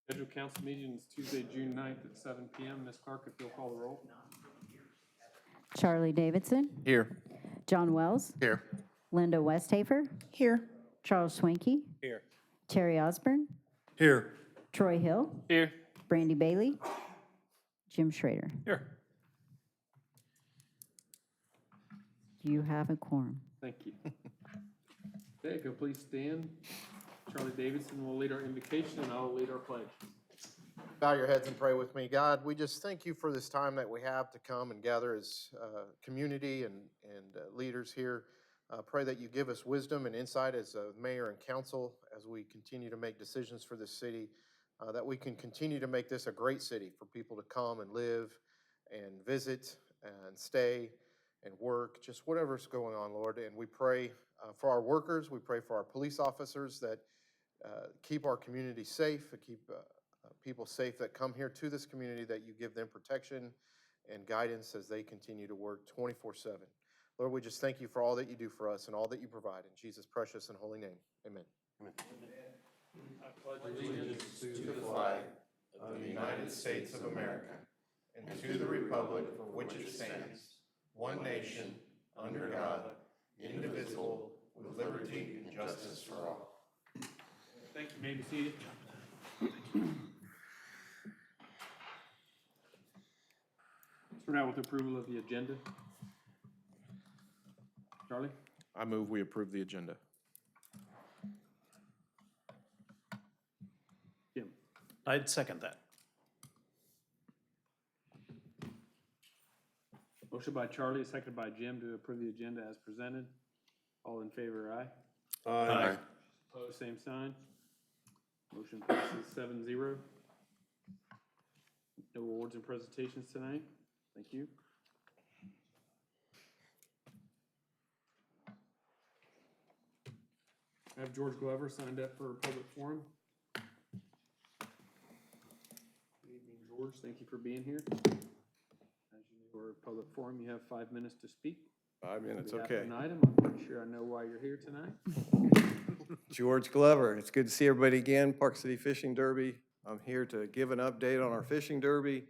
Scheduled council meeting is Tuesday, June 9th at 7 p.m. Ms. Clark, if you'll call the roll. Charlie Davidson, Here. John Wells, Here. Linda Westhafer, Here. Charles Swinkie, Here. Terry Osborne, Here. Troy Hill, Here. Brandy Bailey, Jim Schrader. Here. You have a quorum. Thank you. Okay, if you'll please stand. Charlie Davidson will lead our invocation, and I will lead our pledge. Bow your heads and pray with me. God, we just thank you for this time that we have to come and gather as community and leaders here. Pray that you give us wisdom and insight as a mayor and council as we continue to make decisions for this city, that we can continue to make this a great city for people to come and live and visit and stay and work, just whatever's going on, Lord. And we pray for our workers. We pray for our police officers that keep our community safe, keep people safe that come here to this community, that you give them protection and guidance as they continue to work 24/7. Lord, we just thank you for all that you do for us and all that you provide. In Jesus' precious and holy name, amen. I pledge allegiance To the flag of the United States of America and to the republic for which it stands, one nation, under God, indivisible, with liberty and justice for all. Thank you. You may be seated. Start out with approval of the agenda. Charlie? I move we approve the agenda. Jim? I'd second that. Motion by Charlie, seconded by Jim to approve the agenda as presented. All in favor, aye. Aye. Opposed, same sign. Motion passes 7-0. No awards and presentations tonight. Thank you. I have George Glover signed up for a public forum. Good evening, George. Thank you for being here. As you know, we're a public forum. You have 5 minutes to speak. 5 minutes, On behalf okay. of an item. I'm pretty sure I know why you're here tonight. George Glover. It's good to see everybody again. Park City Fishing Derby. I'm here to give an update on our fishing derby.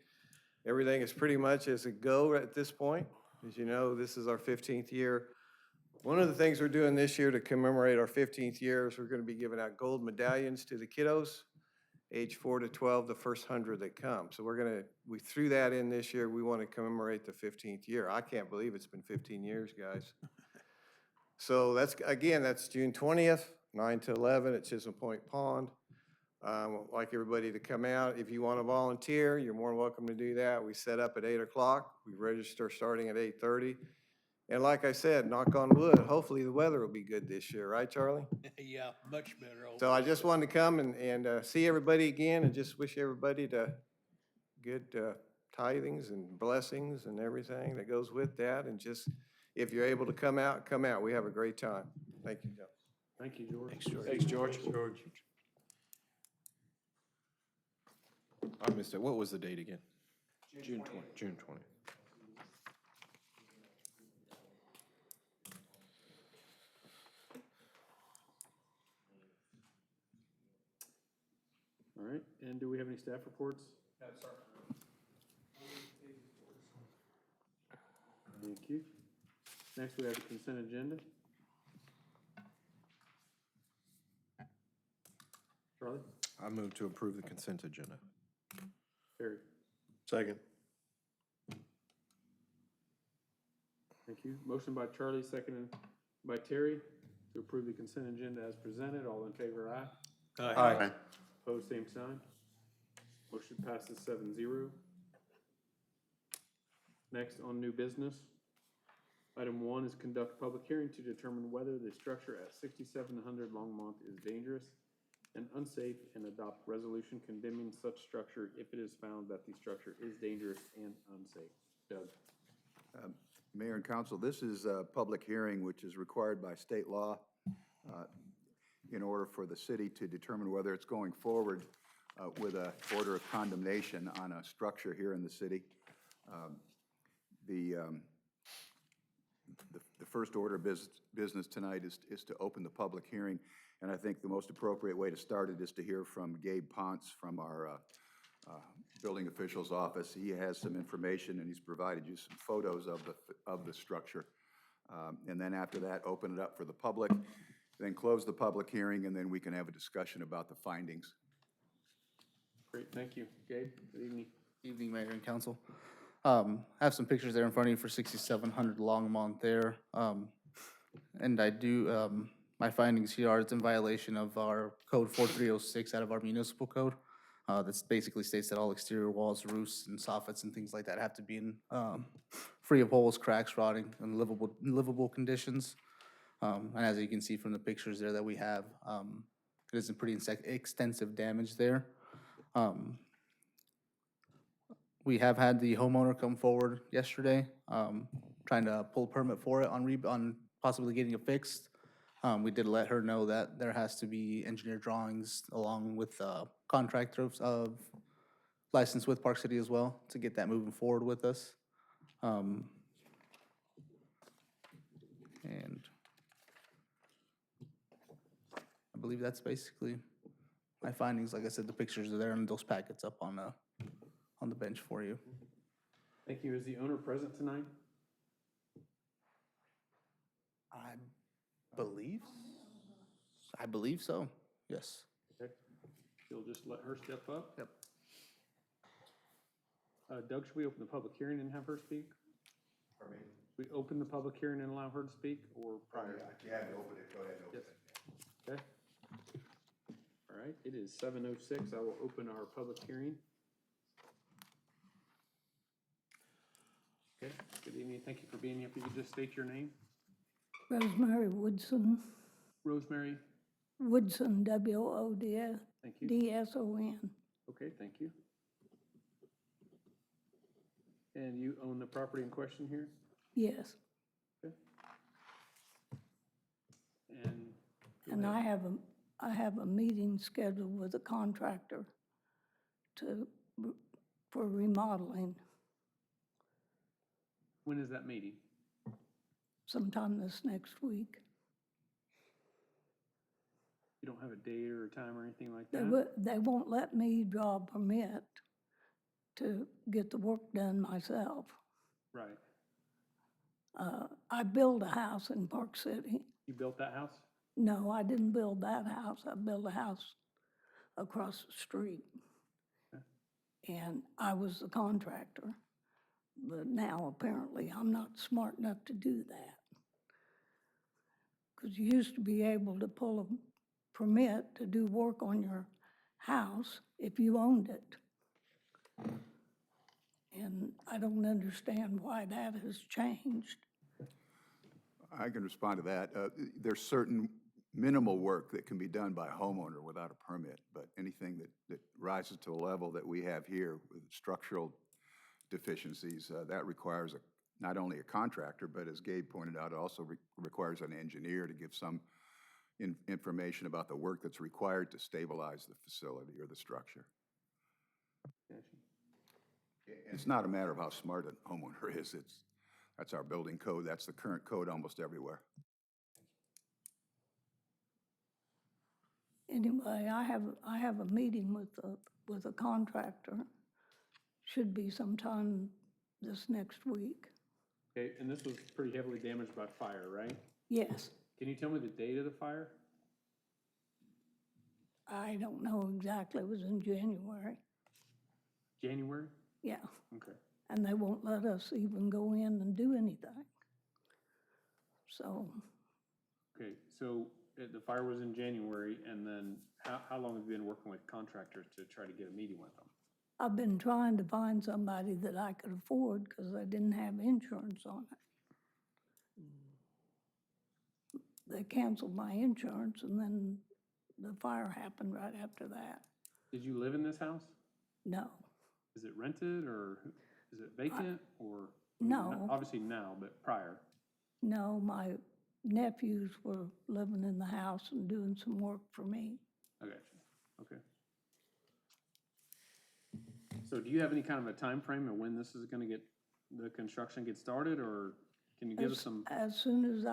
Everything is pretty much as a go at this point. As you know, this is our 15th year. One of the things we're doing this year to commemorate our 15th year is we're going to be giving out gold medallions to the kiddos, age 4 to 12, the first 100 that come. So we threw that in this year. We want to commemorate the 15th year. I can't believe it's been 15 years, guys. So that's June 20th, 9 to 11 at Chisholm Point Pond. I'd like everybody to come out. If you want to volunteer, you're more than welcome to do that. We set up at 8 o'clock. We register starting at 8:30. And like I said, knock on wood, hopefully the weather will be good this year, right, Charlie? Yeah, much better. So I just wanted to come and see everybody again and just wish everybody good tithings and blessings and everything that goes with that. And just, if you're able to come out, come out. We have a great time. Thank you, Joe. Thank you, George. Thanks, George. Thanks, George. I missed it. What was the date again? June 20. June 20. All right, and do we have any staff reports? Thank you. Next, we have the consent agenda. Charlie? I move to approve the consent agenda. Terry? Second. Thank you. Motion by Charlie, seconded by Terry to approve the consent agenda as presented. All in favor, aye. Aye. Opposed, same sign. Motion passes 7-0. Next, on new business. Item 1 is conduct public hearing to determine whether the structure at 6700 Longmont is dangerous and unsafe, and adopt resolution condemning such structure if it is found that the structure is dangerous and unsafe. Doug? Mayor and Council, this is a public hearing which is required by state law in order for the city to determine whether it's going forward with an order of condemnation on a structure here in the city. The first order of business tonight is to open the public hearing. And I think the most appropriate way to start it is to hear from Gabe Ponce from our building official's office. He has some information, and he's provided you some photos of the structure. And then after that, open it up for the public, then close the public hearing, and then we can have a discussion about the findings. Great, thank you. Gabe, good evening. Evening, Mayor and Council. I have some pictures there in front of you for 6700 Longmont there. And I do, my findings here are it's in violation of our code 4306 out of our municipal code. That's basically states that all exterior walls, roofs, and soffits and things like that have to be in, free of holes, cracks, rotting, and livable conditions. And as you can see from the pictures there that we have, it is a pretty extensive damage there. We have had the homeowner come forward yesterday, trying to pull a permit for it on possibly getting it fixed. We did let her know that there has to be engineer drawings along with contractors of license with Park City as well to get that moving forward with us. And I believe that's basically my findings. Like I said, the pictures are there and those packets up on the bench for you. Thank you. Is the owner present tonight? I believe so, yes. Okay. You'll just let her step up? Yep. Doug, should we open the public hearing and have her speak? Pardon me? We open the public hearing and allow her to speak, or prior? You haven't opened it, go ahead and open Yes. Okay. All right, it is 7:06. I will open our public hearing. Okay, good evening. Thank you for being here. If you could just state your name. Rosemary Woodson, Rosemary, Woodson, W-O-D-S-O-N. thank you. Okay, thank you. And you own the property in question here? Yes, Okay. And and I have a meeting scheduled with a contractor for remodeling when is that meeting? sometime this next week. You don't have a date or a time or anything like They that? they won't let me draw a permit to get the work done myself. Right. I built a house in Park City. You built that house? No, I didn't build that house. I built a house across the street. And I was the contractor. But now apparently I'm not smart enough to do that. Because you used to be able to pull a permit to do work on your house if you owned it. And I don't understand why that has changed. I can respond to that. There's certain minimal work that can be done by a homeowner without a permit, but anything that rises to the level that we have here with structural deficiencies, that requires not only a contractor, but as Gabe pointed out, it also requires an engineer to give some information about the work that's required to stabilize the facility or the structure. Gotcha. It's not a matter of how smart a homeowner is. That's our building code. That's the current code almost everywhere. Anyway, I have a meeting with a contractor. Should be sometime this next week. Okay, and this was pretty heavily damaged by fire, right? Yes, Can you tell me the date of the fire? I don't know exactly. It was in January. January? Yeah, Okay. and they won't let us even go in and do anything. So, Okay, so the fire was in January, and then how long have you been working with contractors to try to get a meeting with them? I've been trying to find somebody that I could afford because I didn't have insurance on it. They canceled my insurance and then the fire happened right after that. Did you live in this house? No, Is it rented, or is it vacant, or? No. Obviously now, but prior. no, my nephews were living in the house and doing some work for me. I got you, okay. So do you have any kind of a time frame of when this is gonna get, the construction get started, or can you give us some? As soon as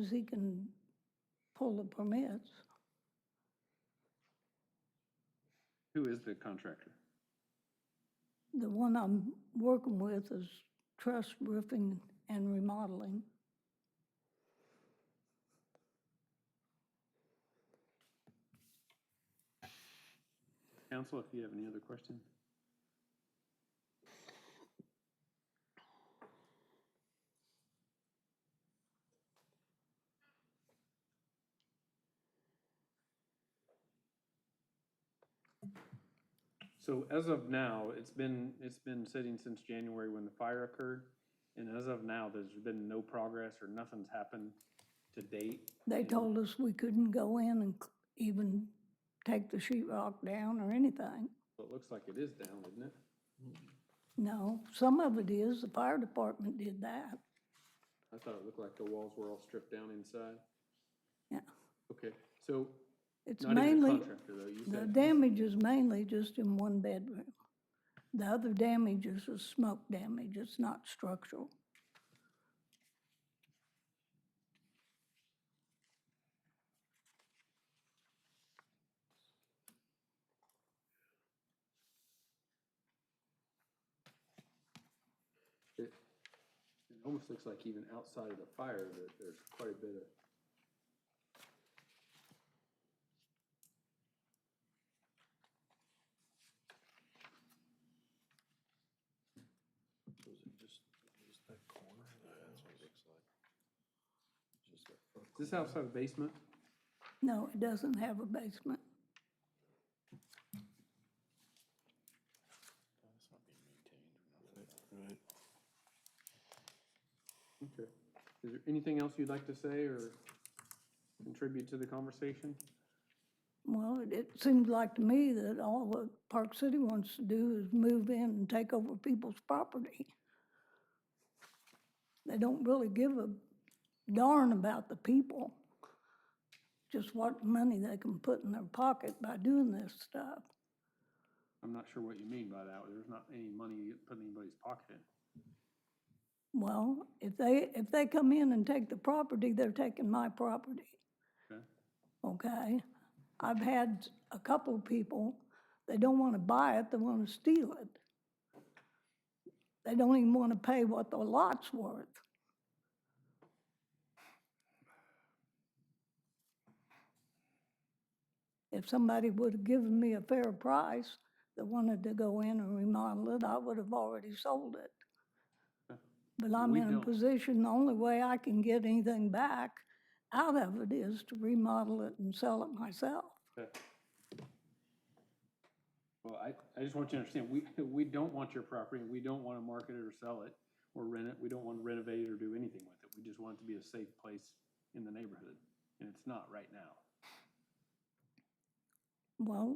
he can pull the permits. Who is the contractor? The one I'm working with is Truss Roofing and Remodeling. Council, if you have any other questions? So as of now, it's been sitting since January when the fire occurred. And as of now, there's been no progress or nothing's happened to date. They told us we couldn't go in and even take the sheetrock down or anything. So it looks like it is down, isn't it? No, some of it is, the fire department did that. I thought it looked like the walls were all stripped down inside. Yeah. Okay, so It's not even a mainly, contractor though, you the said. damage is mainly just in one bedroom. The other damage is a smoke damage, it's not structural. It almost looks like even outside of the fire that there's quite a bit of. Is this outside the basement? No, it doesn't have a basement. Okay. Is there anything else you'd like to say or contribute to the conversation? Well, it seems like to me that all that Park City wants to do is move in and take over people's property. They don't really give a darn about the people, just what money they can put in their pocket by doing this stuff. I'm not sure what you mean by that. There's not any money put in anybody's pocket in. Well, if they come in and take the property, they're taking my property. Okay. Okay? I've had a couple of people, they don't want to buy it, they want to steal it. They don't even want to pay what the lot's worth. If somebody would have given me a fair price that wanted to go in and remodel it, I would have already sold it. But I'm We in a don't. position, the only way I can get anything back out of it is to remodel it and sell it myself. Okay. Well, I just want you to understand, we don't want your property. We don't want to market it or sell it or rent it. We don't want to renovate it or do anything with it. We just want it to be a safe place in the neighborhood, and it's not right now. Well,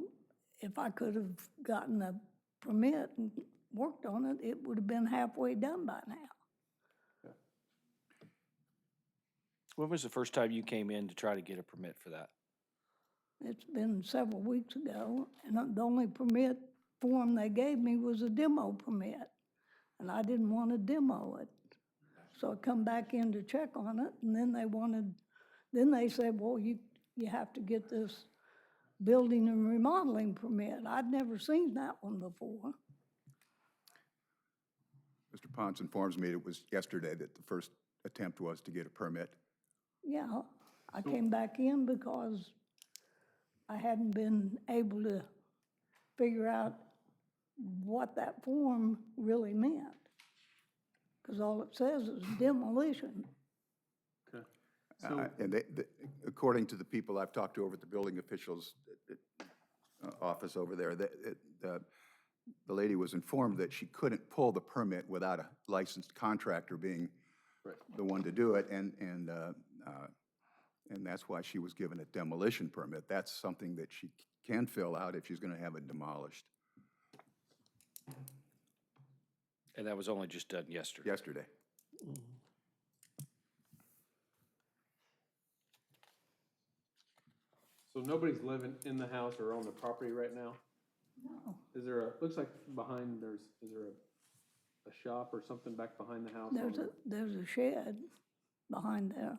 if I could have gotten a permit and worked on it, it would have been halfway done by now. When was the first time you came in to try to get a permit for that? It's been several weeks ago, and the only permit form they gave me was a demo permit, and I didn't want to demo it. So I come back in to check on it, and then they said, well, you have to get this building and remodeling permit. I'd never seen that one before. Mr. Ponce informs me it was yesterday that the first attempt was to get a permit. Yeah, I came back in because I hadn't been able to figure out what that form really meant. Because all it says is demolition. Okay. So, And according to the people I've talked to over at the building officials' office over there, the lady was informed that she couldn't pull the permit without a licensed contractor being right. the one to do it, and that's why she was given a demolition permit. That's something that she can fill out if she's going to have it demolished. And that was only just done yesterday? Yesterday. So nobody's living in the house or on the property right now? No. Is there looks like behind is there a shop or something back behind the house? There's a shed behind there.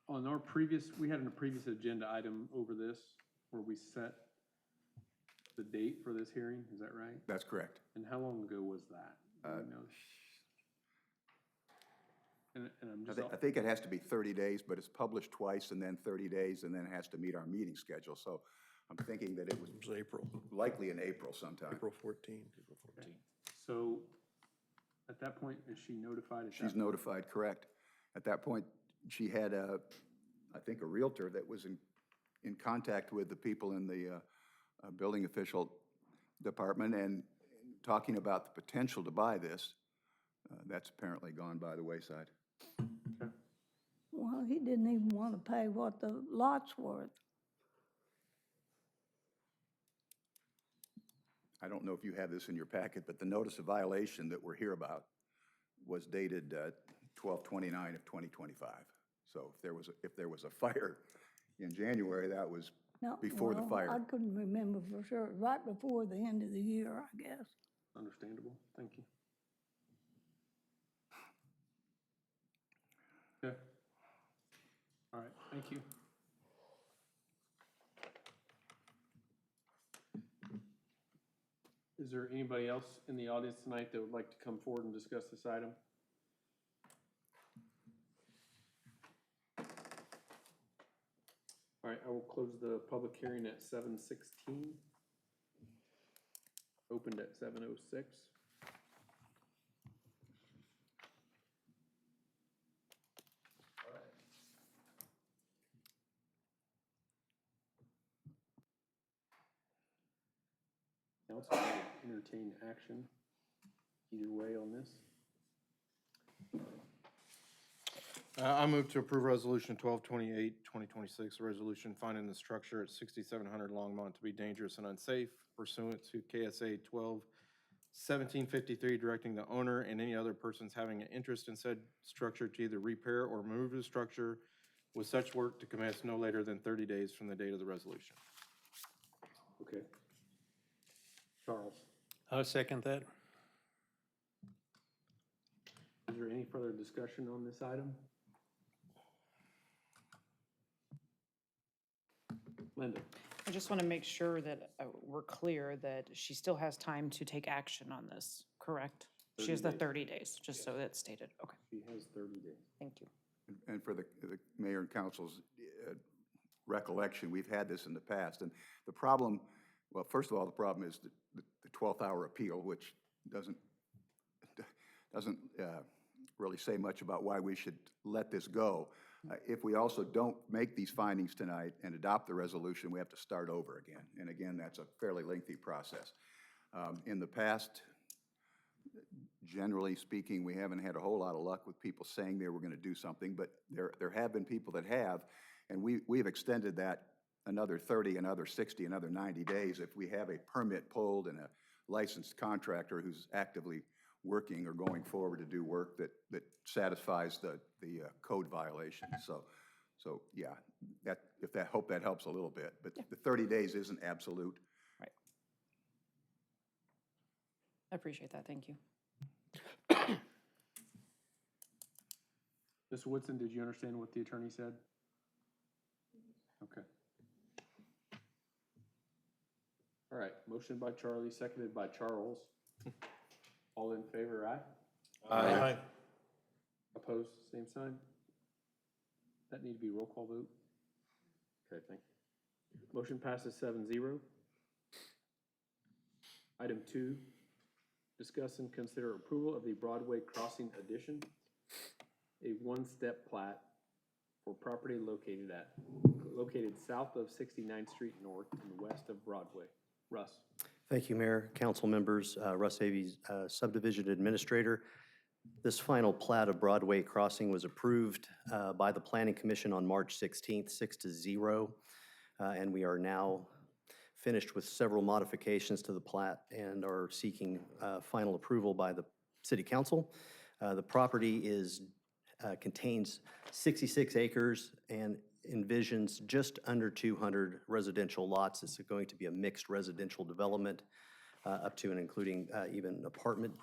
on our previous, we had a previous agenda item over this where we set the date for this hearing, is that right? That's correct. And how long ago was that? Do you know? And I'm just, I think it has to be 30 days, but it's published twice and then 30 days, and then it has to meet our meeting schedule. So I'm thinking that it was It was April, likely in April sometime. April 14. so at that point, is she notified? She's notified, correct. At that point, she had I think a Realtor that was in contact with the people in the building official department and talking about the potential to buy this. That's apparently gone by the wayside. Well, he didn't even want to pay what the lot's worth. I don't know if you have this in your packet, but the notice of violation that we're here about was dated 12/29 of 2025. So if there was a fire in January, that was No, before the well, fire. I couldn't remember for sure, right before the end of the year, I guess. Understandable, thank you. Okay. All right, thank you. Is there anybody else in the audience tonight that would like to come forward and discuss this item? All right, I will close the public hearing at 7:16. Opened at 7:06. Council will entertain action either way on this. I move to approve Resolution 1228, 2026, a resolution finding the structure at 6700 Longmont to be dangerous and unsafe pursuant to KSA 12-1753, directing the owner and any other persons having an interest in said structure to either repair or remove the structure with such work to commence no later than 30 days from the date of the resolution. Okay. Charles, I'll second that. is there any further discussion on this item? Linda? I just want to make sure that we're clear that she still has time to take action on this, correct? She has the 30 days, just so that's stated. Okay, She has 30 days. thank you. And for the mayor and council's recollection, we've had this in the past. And the problem, well, first of all, the problem is the 12th hour appeal, which doesn't really say much about why we should let this go. If we also don't make these findings tonight and adopt the resolution, we have to start over again. And again, that's a fairly lengthy process. In the past, generally speaking, we haven't had a whole lot of luck with people saying they were going to do something, but there have been people that have, and we've extended that another 30, another 60, another 90 days if we have a permit pulled and a licensed contractor who's actively working or going forward to do work that satisfies the code violation. So yeah, hope that helps a little bit, but the 30 days isn't absolute. Right. I appreciate that, thank you. Ms. Woodson, did you understand what the attorney said? Okay. All right, motion by Charlie, seconded by Charles. All in favor, aye? Aye. Opposed, same sign? That need to be roll call vote? Okay, thank you. Motion passes 7-0. Item 2, discuss and consider approval of the Broadway Crossing addition, a one-step plat for property located south of 69th Street North and west of Broadway. Russ. Thank you, Mayor, council members. Russ Avey, Subdivision Administrator. This final plat of Broadway Crossing was approved by the Planning Commission on March 16th, 6-0. And we are now finished with several modifications to the plat and are seeking final approval by the City Council. The property contains 66 acres and envisions just under 200 residential lots. It's going to be a mixed residential development up to and including even apartment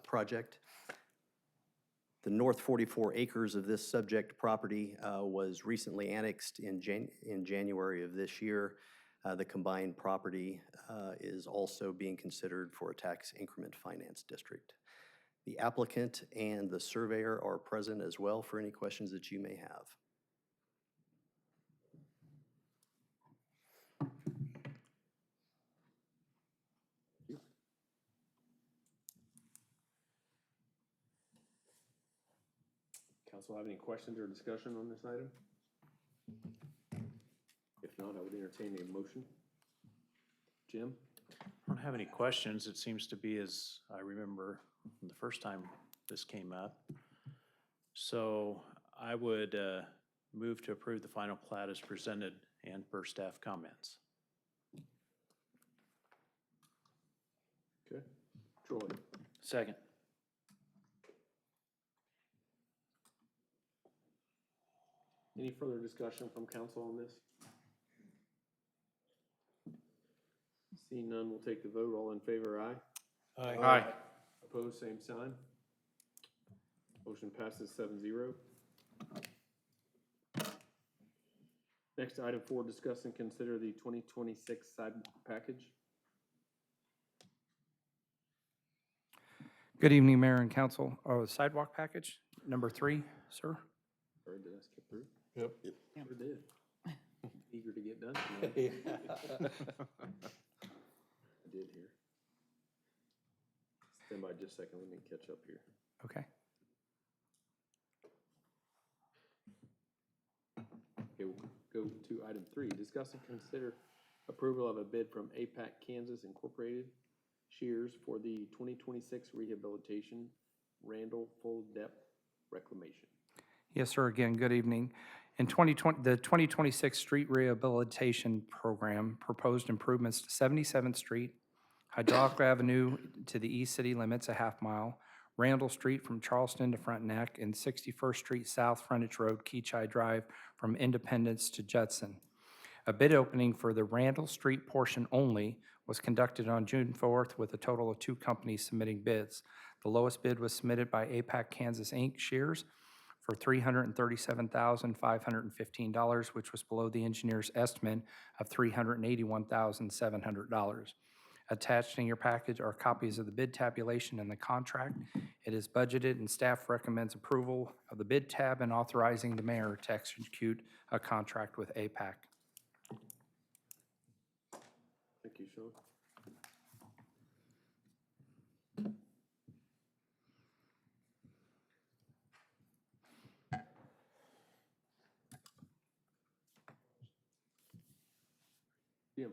project. The north 44 acres of this subject property was recently annexed in January of this year. The combined property is also being considered for a tax increment finance district. The applicant and the surveyor are present as well for any questions that you may have. Council have any questions or discussion on this item? If not, I would entertain a motion. Jim? I don't have any questions. It seems to be as I remember from the first time this came up. So I would move to approve the final plat as presented and per staff comments. Okay. Troy? Second. Any further discussion from council on this? Seeing none, we'll take the vote. All in favor, aye. Aye. Opposed, same sign. Motion passes 7-0. Next, item 4, discuss and consider the 2026 sidewalk package. Good evening, Mayor and Council. Sidewalk package, number 3, sir. Sorry, did I skip through? Yep. Sure did. Eager to get done tonight. I did here. Stand by just a second, let me catch up here. Okay. Okay, we'll go to item 3, discuss and consider approval of a bid from APAC Kansas Incorporated Shears for the 2026 rehabilitation Randall Full Depth Reclamation. Yes, sir. Again, good evening. In 2020, the 2026 Street Rehabilitation Program proposed improvements to 77th Street, Hydraulic Avenue to the east city limits, a half mile, Randall Street from Charleston to Frontenac, and 61st Street South Frontage Road, Keachai Drive from Independence to Judson. A bid opening for the Randall Street portion only was conducted on June 4th with a total of 2 companies submitting bids. The lowest bid was submitted by APAC Kansas Inc. Shears for $337,515, which was below the engineer's estimate of $381,700. Attached in your package are copies of the bid tabulation and the contract. It is budgeted and staff recommends approval of the bid tab and authorizing the mayor to execute a contract with APAC. Thank you, Sean. Jim?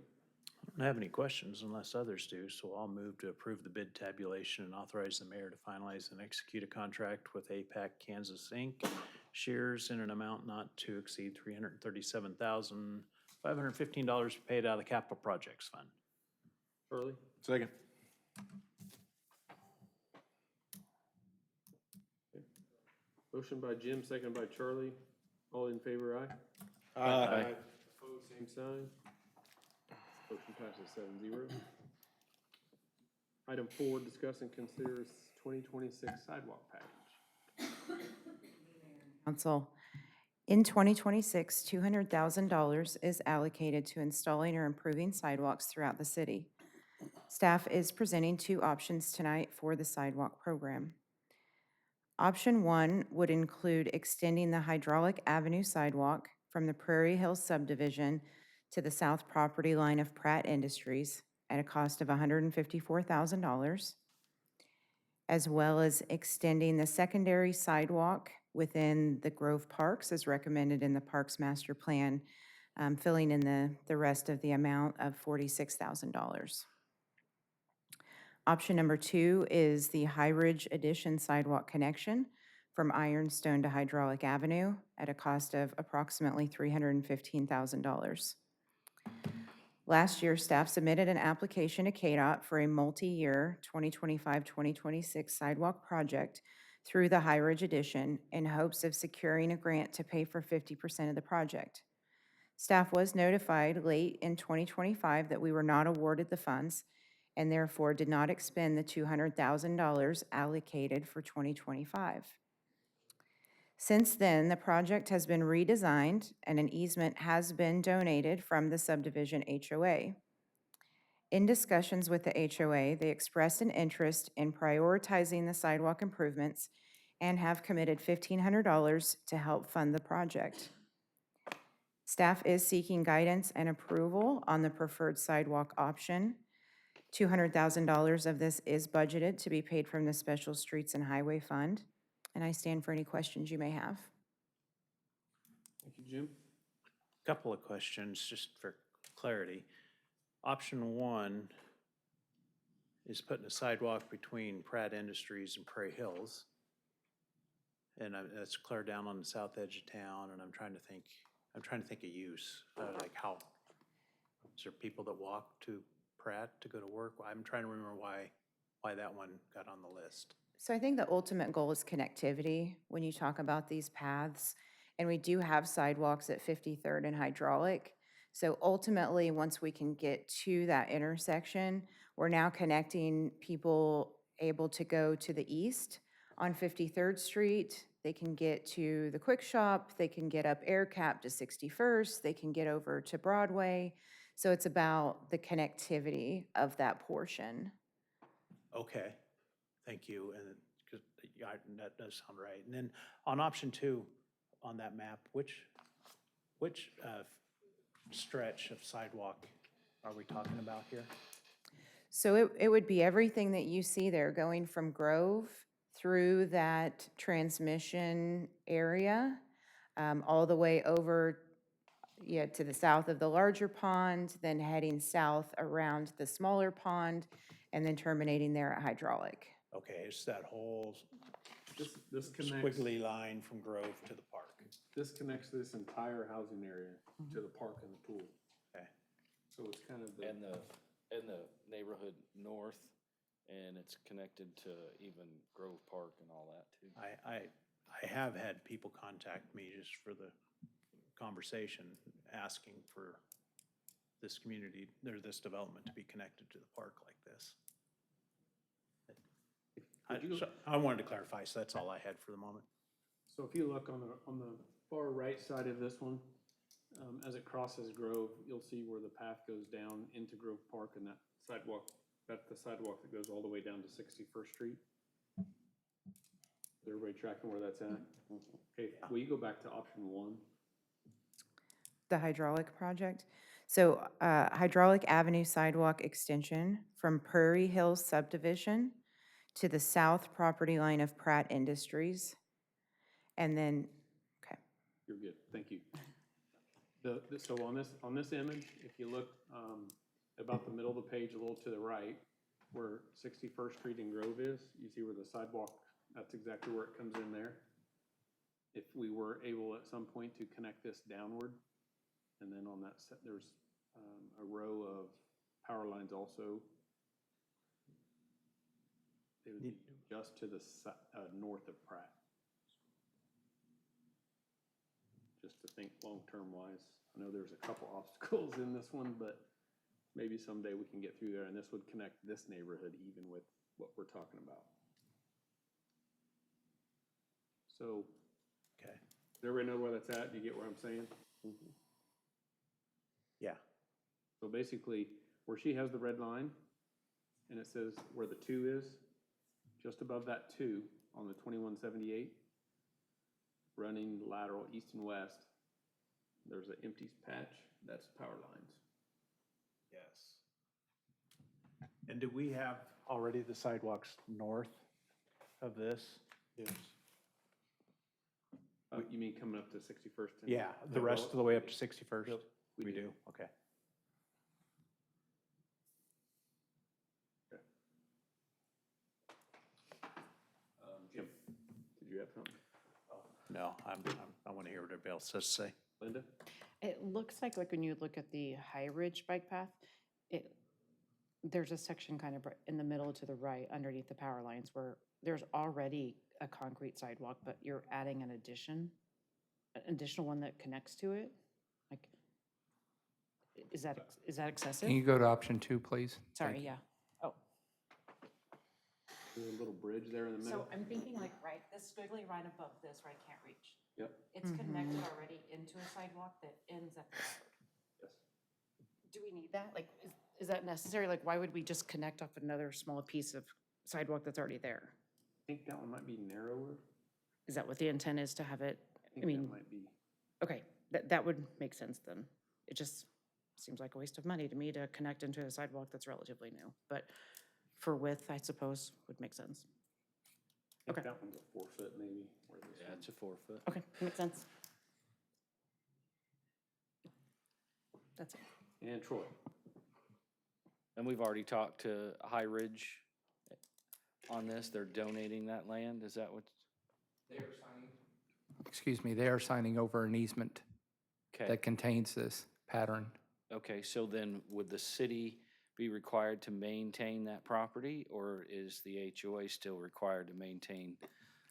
I don't have any questions unless others do, so I'll move to approve the bid tabulation and authorize the mayor to finalize and execute a contract with APAC Kansas Inc. Shears in an amount not to exceed $337,515 paid out of the capital projects fund. Charlie? Second. Motion by Jim, second by Charlie. All in favor, aye. Aye. Opposed, same sign. Motion passes 7-0. Item 4, discuss and consider 2026 sidewalk package. Council, in 2026, $200,000 is allocated to installing or improving sidewalks throughout the city. Staff is presenting 2 options tonight for the sidewalk program. Option 1 would include extending the Hydraulic Avenue sidewalk from the Prairie Hills subdivision to the south property line of Pratt Industries at a cost of $154,000, as well as extending the secondary sidewalk within the Grove Parks as recommended in the Parks Master Plan, filling in the rest of the amount of $46,000. Option number 2 is the High Ridge Addition sidewalk connection from Ironstone to Hydraulic Avenue at a cost of approximately $315,000. Last year, staff submitted an application to KDOT for a multi-year 2025-2026 sidewalk project through the High Ridge Addition in hopes of securing a grant to pay for 50% of the project. Staff was notified late in 2025 that we were not awarded the funds and therefore did not expend the $200,000 allocated for 2025. Since then, the project has been redesigned and an easement has been donated from the subdivision HOA. In discussions with the HOA, they expressed an interest in prioritizing the sidewalk improvements and have committed $1,500 to help fund the project. Staff is seeking guidance and approval on the preferred sidewalk option. $200,000 of this is budgeted to be paid from the Special Streets and Highway Fund, and I stand for any questions you may have. Thank you, Jim. Couple of questions, just for clarity. Option 1 is putting a sidewalk between Pratt Industries and Prairie Hills. And that's clear down on the south edge of town, and I'm trying to think of use, like how, is there people that walk to Pratt to go to work? I'm trying to remember why that one got on the list. So I think the ultimate goal is connectivity when you talk about these paths. And we do have sidewalks at 53rd and Hydraulic. So ultimately, once we can get to that intersection, we're now connecting people able to go to the east on 53rd Street. They can get to the Quick Shop, they can get up Air Cap to 61st, they can get over to Broadway. So it's about the connectivity of that portion. Okay, thank you, and, because, yeah, that does sound right. And then on option 2, on that map, which stretch of sidewalk are we talking about here? So it would be everything that you see there, going from Grove through that transmission area, all the way over, to the south of the larger pond, then heading south around the smaller pond, and then terminating there at Hydraulic. Okay, it's that whole This connects, squiggly line from Grove to the park. this connects this entire housing area to the park and the pool. Okay. So it's kind of the. And the neighborhood north, and it's connected to even Grove Park and all that too. I have had people contact me just for the conversation, asking for this community, or this development to be connected to the park like this. I wanted to clarify, so that's all I had for the moment. So if you look on the far right side of this one, as it crosses Grove, you'll see where the path goes down into Grove Park, and that sidewalk, that's the sidewalk that goes all the way down to 61st Street. Is everybody tracking where that's at? Okay, will you go back to option 1? The Hydraulic project. So Hydraulic Avenue sidewalk extension from Prairie Hills subdivision to the south property line of Pratt Industries. And then, okay. You're good, thank you. So on this image, if you look about the middle of the page, a little to the right, where 61st Street and Grove is, you see where the sidewalk, that's exactly where it comes in there. If we were able at some point to connect this downward, and then on that set, there's a row of power lines also. They would be just to the north of Pratt. Just to think long-term wise. I know there's a couple obstacles in this one, but maybe someday we can get through there, and this would connect this neighborhood even with what we're talking about. So, Okay. does everybody know where that's at? Do you get what I'm saying? Yeah. So basically, where she has the red line, and it says where the 2 is, just above that 2 on the 2178, running lateral east and west, there's an empty patch, that's power lines. Yes. And do we have already the sidewalks north of this? Yes. You mean coming up to 61st? and Yeah, the rest of the way up to 61st? Yep, We do, okay. Jim, did you have something? No, I want to hear what everybody else has to say. Linda? It looks like when you look at the High Ridge bike path, there's a section kind of in the middle to the right underneath the power lines where there's already a concrete sidewalk, but you're adding an additional one that connects to it? Like, is that excessive? Can you go to option 2, please? Sorry, Thank you. yeah. Oh, There's a little bridge there in the middle. So I'm thinking like, right, this squiggly line above this where I can't reach. Yep. It's connected already into a sidewalk that ends at the road. Yes. Do we need that? Like, is that necessary? Like, why would we just connect off another small piece of sidewalk that's already there? I think that one might be narrower. Is that what the intent is, to have it? I think mean, that might be. Okay, that would make sense then. It just seems like a waste of money to me to connect into a sidewalk that's relatively new. But for width, I suppose, would make sense. I think Okay. that one's a 4 foot maybe. Where this Yeah, one- it's a 4 foot. Okay, makes sense. That's it. And Troy. And we've already talked to High Ridge on this. They're donating that land. Is that what? Excuse me, they are signing over an easement Okay. that contains this pattern. Okay, so then would the city be required to maintain that property, or is the HOA still required to maintain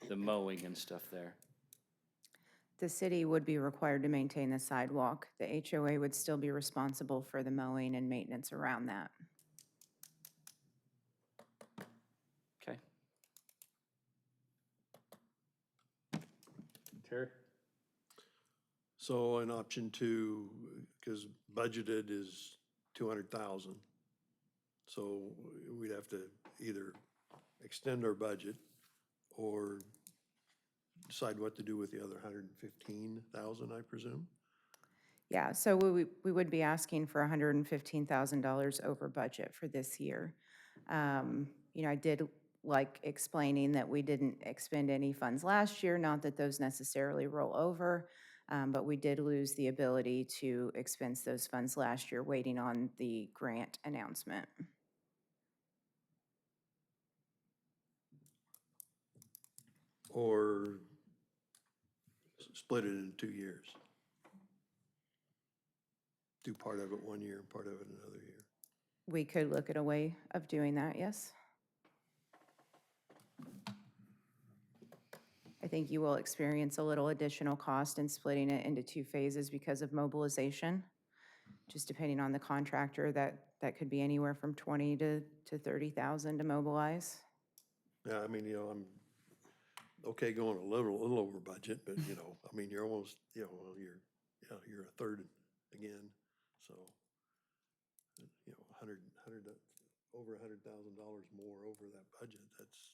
the mowing and stuff there? The city would be required to maintain the sidewalk. The HOA would still be responsible for the mowing and maintenance around that. Okay. Terry? So in option two, because budgeted is 200,000. So we'd have to either extend our budget or decide what to do with the other 115,000, I presume. Yeah, so we would be asking for $115,000 over budget for this year. You know, I did like explaining that we didn't expend any funds last year, not that those necessarily roll over, but we did lose the ability to expense those funds last year, waiting on the grant announcement. Or split it in 2 years. Do part of it 1 year and part of it another year. We could look at a way of doing that, yes. I think you will experience a little additional cost in splitting it into 2 phases because of mobilization. Just depending on the contractor, that could be anywhere from 20 to 30,000 to mobilize. Yeah, I mean, I'm okay going a little over budget, but I mean, you're almost, you're a third again, so, over $100,000 more over that budget, that's.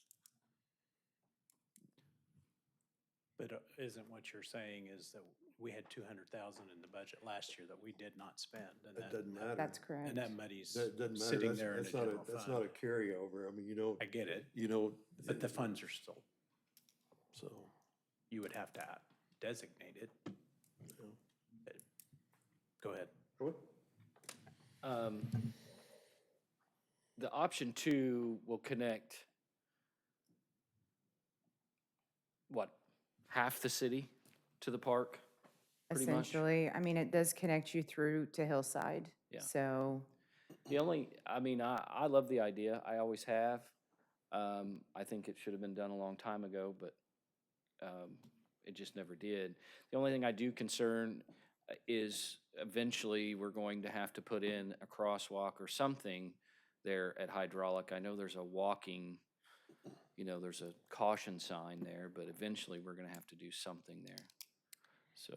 But isn't what you're saying is that we had 200,000 in the budget last year that we did not spend? And That doesn't matter. That's correct. And that money's That doesn't matter. sitting That's- there in a that's not general That's fund. not a carryover. I mean, I get it, but the funds are still, So, you would have to designate it. But go ahead. The option two will connect, what, half the city to the park? Pretty much? Essentially, I mean, it does connect you through to Hillside. Yeah. So, The only, I mean, I love the idea. I always have. I think it should have been done a long time ago, but it just never did. The only thing I do concern is eventually we're going to have to put in a crosswalk or something there at Hydraulic. I know there's a walking, there's a caution sign there, but eventually we're gonna have to do something there. So,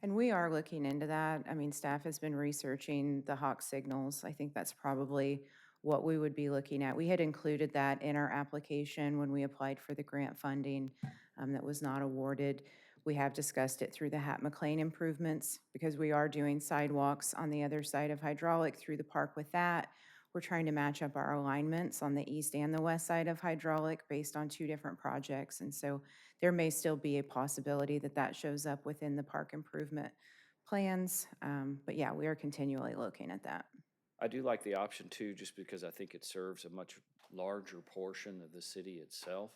and we are looking into that. I mean, staff has been researching the hawk signals. I think that's probably what we would be looking at. We had included that in our application when we applied for the grant funding that was not awarded. We have discussed it through the Hat McLean improvements because we are doing sidewalks on the other side of Hydraulic through the park with that. We're trying to match up our alignments on the east and the west side of Hydraulic based on 2 different projects. And so there may still be a possibility that that shows up within the park improvement plans. But yeah, we are continually looking at that. I do like the option two, just because I think it serves a much larger portion of the city itself.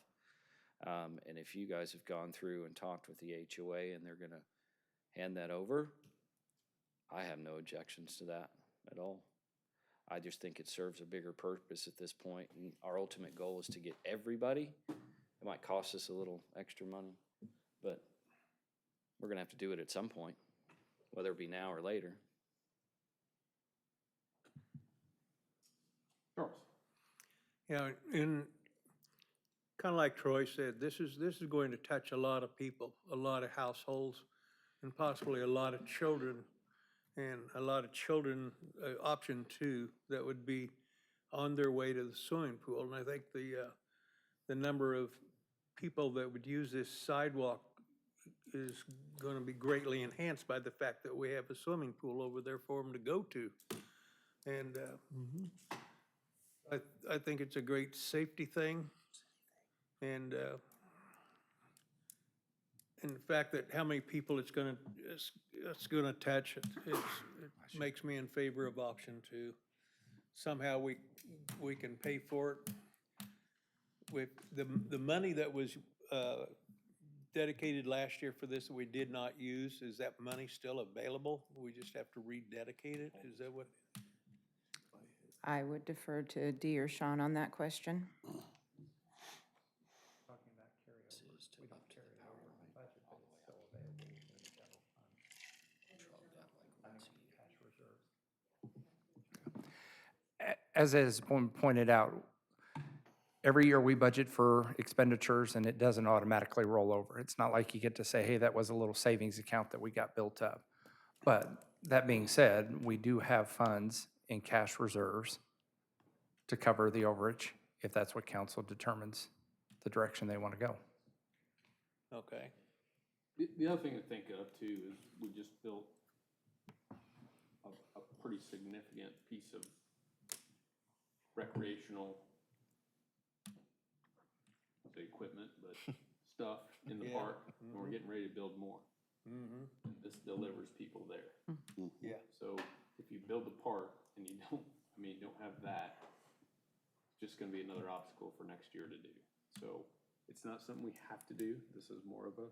And if you guys have gone through and talked with the HOA and they're gonna hand that over, I have no objections to that at all. I just think it serves a bigger purpose at this point, and our ultimate goal is to get everybody. It might cost us a little extra money, but we're gonna have to do it at some point, whether it be now or later. Charles? Yeah, in kind of like Troy said, this is going to touch a lot of people, a lot of households, and possibly a lot of children, and a lot of children, option two, that would be on their way to the swimming pool. And I think the number of people that would use this sidewalk is going to be greatly enhanced by the fact that we have a swimming pool over there for them to go to. And I think it's a great safety thing. And the fact that how many people it's gonna touch, it makes me in favor of option two. Somehow we can pay for it. With the money that was dedicated last year for this that we did not use, is that money still available? We just have to rededicate it? Is that what? I would defer to Dee or Sean on that question. As has been pointed out, every year we budget for expenditures and it doesn't automatically roll over. It's not like you get to say, hey, that was a little savings account that we got built up. But that being said, we do have funds in cash reserves to cover the overage if that's what council determines the direction they want to go. Okay. The other thing to think of too is we just built a pretty significant piece of recreational, I'll say equipment, but stuff in the Yeah. park, and we're getting ready to build more. This delivers people there. Yeah. So if you build the park and you don't have that, it's just gonna be another obstacle for next year to do. So it's not something we have to do. This is more of a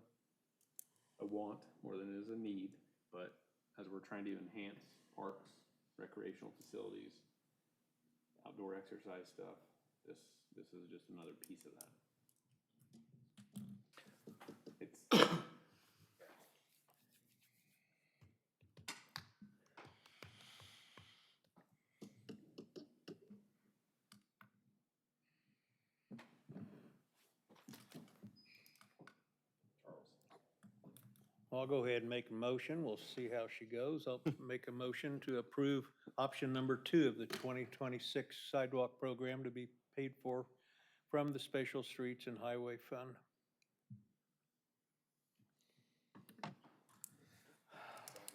want more than it is a need. But as we're trying to enhance parks, recreational facilities, outdoor exercise stuff, this is just another piece of that. It's I'll go ahead and make a motion. We'll see how she goes. I'll make a motion to approve option number 2 of the 2026 sidewalk program to be paid for from the Special Streets and Highway Fund.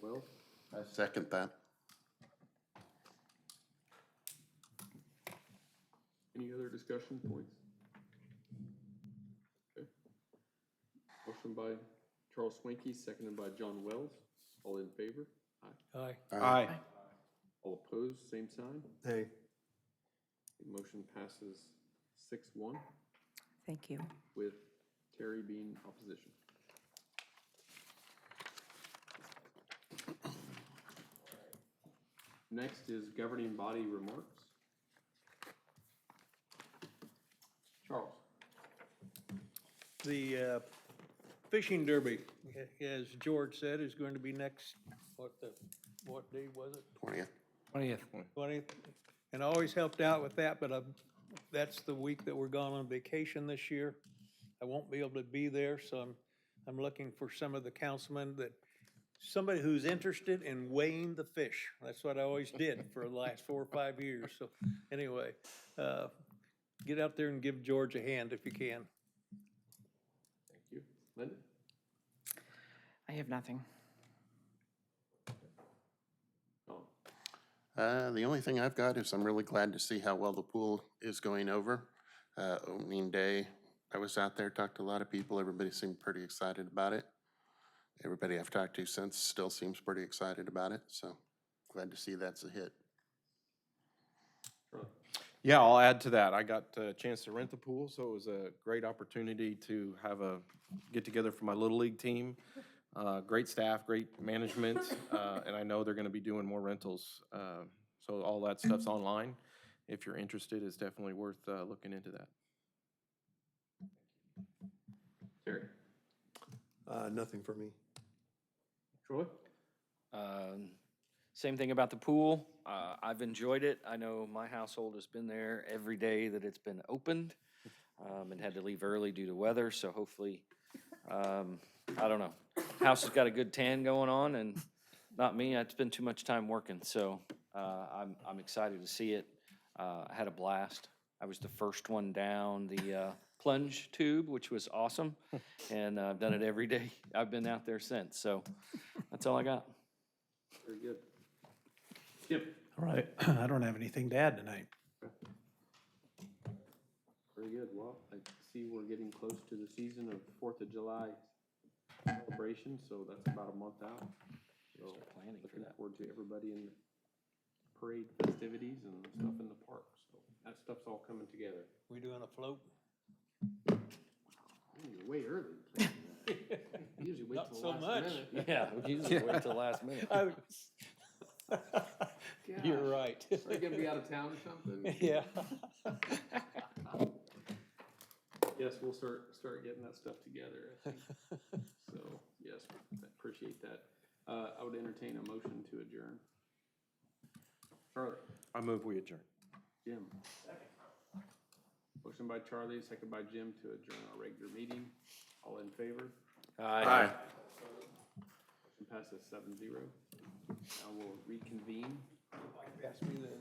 Well, I second that. any other discussion points? Okay. Motion by Charles Swanky, seconded by John Wells. All in favor? Aye. Aye. All opposed, same sign. Hey. The motion passes 6-1 Thank you. with Terry being opposition. Next is governing body remarks. Charles. The fishing derby, as George said, is going to be next, what day was it? 20th. 20th. And I always helped out with that, but that's the week that we're gone on vacation this year. I won't be able to be there, so I'm looking for some of the councilmen somebody who's interested in weighing the fish. That's what I always did for the last 4 or 5 years. So anyway, get out there and give George a hand if you can. Thank you. Linda? I have nothing. The only thing I've got is I'm really glad to see how well the pool is going over. Opening day, I was out there, talked to a lot of people. Everybody seemed pretty excited about it. Everybody I've talked to since still seems pretty excited about it, so glad to see that's a hit. Yeah, I'll add to that. I got a chance to rent the pool, so it was a great opportunity to have a get-together for my Little League team. Great staff, great management, and I know they're going to be doing more rentals. So all that stuff's online. If you're interested, it's definitely worth looking into that. Terry? Nothing for me. Troy? Same thing about the pool. I've enjoyed it. I know my household has been there every day that it's been opened. and had to leave early due to weather, so hopefully, I don't know. House has got a good tan going on, and not me, I spend too much time working, so I'm excited to see it. I had a blast. I was the first one down the plunge tube, which was awesome, and I've done it every day. I've been out there since, so that's all I got. Very good. Skip. All right, I don't have anything to add tonight. Very good. Well, I see we're getting close to the season of 4th of July celebration, so that's about a month out. So looking forward to everybody in the parade festivities and stuff in the park. So that stuff's all coming together. We doing a float? You're way early. You usually wait Not till the so last much. minute. Yeah, we usually wait till the last minute. You're Gosh. right. Are you gonna be out of town or something? Yeah. Yes, we'll start getting that stuff together, I think. So, yes, I appreciate that. I would entertain a motion to adjourn. Charlie? I move we adjourn. Jim? Motion by Charlie, second by Jim to adjourn our regular meeting. All in favor? Aye. Motion passes 7-0. Now we'll reconvene. Pass me the